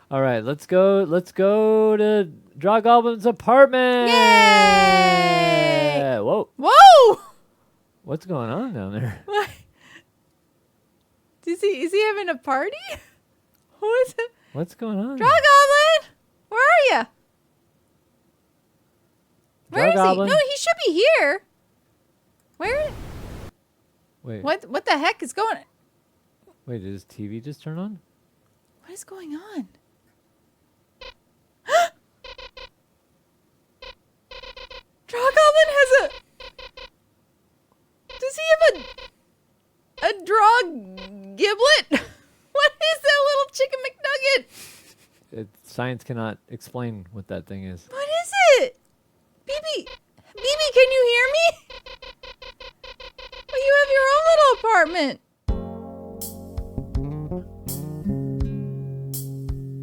All right, let's go. Let's go to Draw Goblin's apartment. Yay! Whoa! Whoa! What's going on down there? What? Is he having a party? Who is it? What's going on? Draw Goblin! Where are you? Where is Goblin? he? No, he should be here. Where? Wait. What the heck is going on? Wait, did his TV just turn on? What is going on? Draw Goblin has a... Does he have a draw giblet? What is that little chicken McNugget? Science cannot explain what that thing is. What is it? BB, can you hear me? Well, you have your own little apartment.